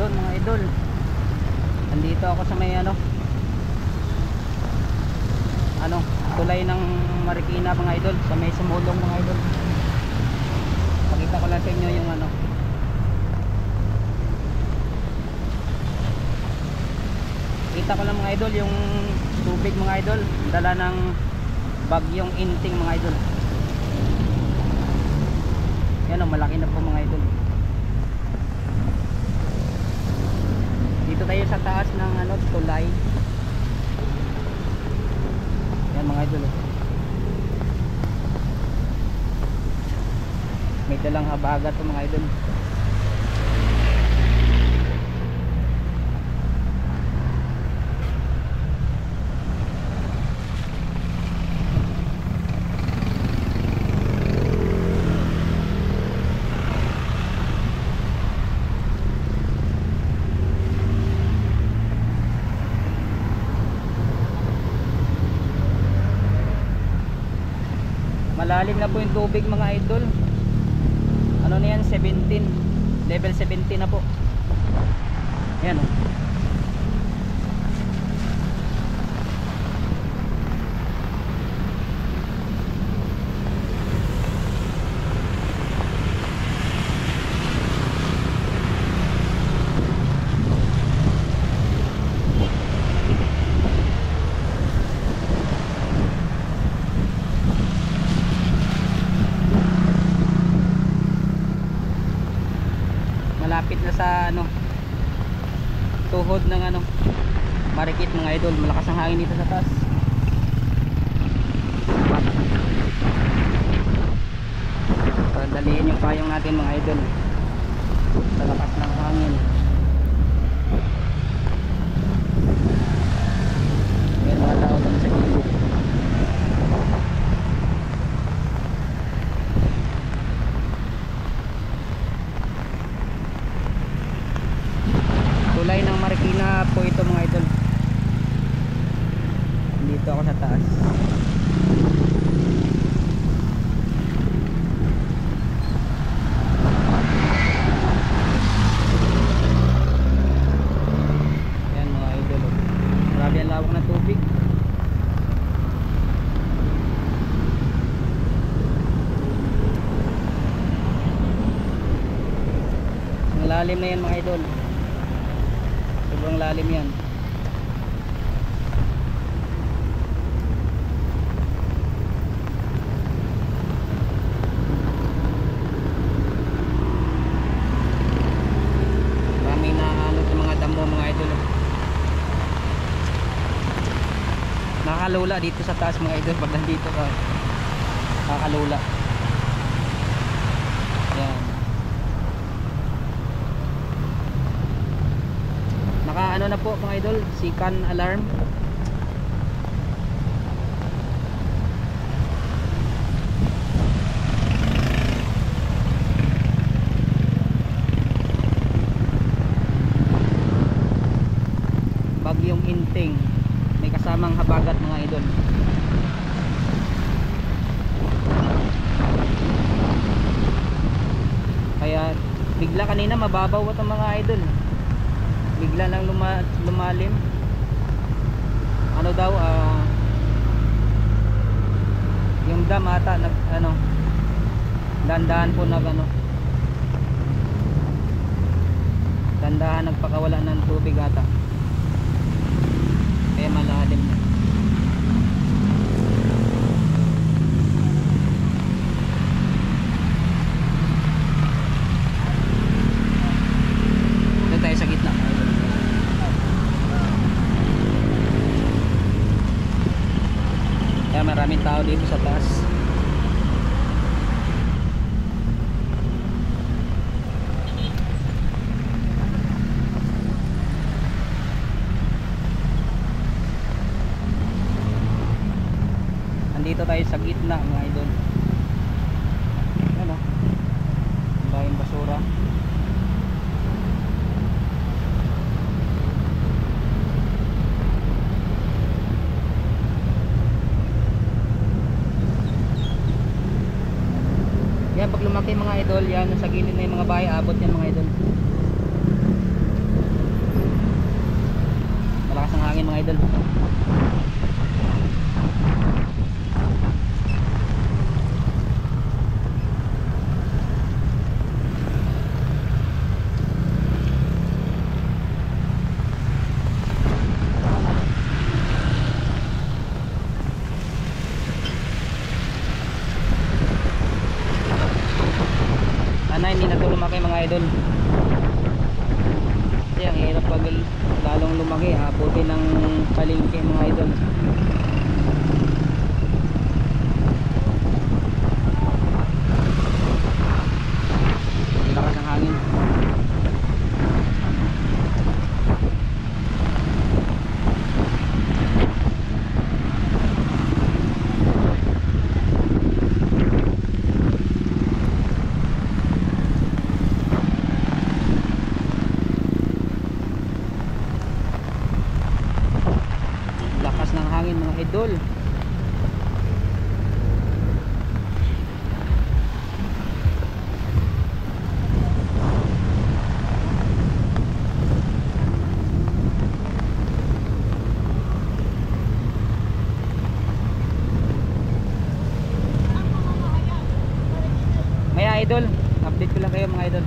Yun mga idol, nandito ako sa may tulay ng Marikina mga idol, sa may Sumulong mga idol. Pakita ko lang sa inyo yung kita ko lang mga idol yung tubig mga idol, dala ng bagyong Inting mga idol. Yan malaki na po mga idol. Dito tayo sa taas ng tulay. Yan mga idol. May dalang habagat po mga idol. Malalim na po yung tubig mga idol. Ano na yan, 17, level 17 na po. Ayan malapit na sa tuhod ng Marikit mga idol. Malakas ang hangin dito sa taas. Daliin yung payong natin mga idol sa lakas ng hangin. Yan mga tao doon sa gilid. Tulay ng Marikina po ito mga idol. Dito ako sa taas. Yan mga idol. Grabe ang lawak ng tubig. Ang lalim na yan mga idol. Sobrang lalim yan. Maraming na sa mga damo mga idol. Nakakalula dito sa taas mga idol. Pag nandito ka, nakakalula. Yan. Naka na po mga idol, sikan alarm. Bagyong Inting, may kasamang habagat mga idol. Kaya bigla kanina mababaw at ang mga idol. Bigla lang lumalim. Yung dam ata dandahan po dandahan nagpakawala ng tubig ata. Kaya malalim na. Doon tayo sa gitna. Kaya maraming tao dito sa taas. Andito tayo sa gitna mga idol. Ano? Bayang basura. Yan, pag lumaki mga idol, yan sa gilid na yung mga bahay, abot yan mga idol. idol. Sana hindi na ito lumaki mga idol. Kasi ang hirap pag lalong lumaki, abutin ng palengke mga idol. Lakas ng hangin. Lakas ng hangin mga idol. Maya idol, update ko lang kayo mga idol.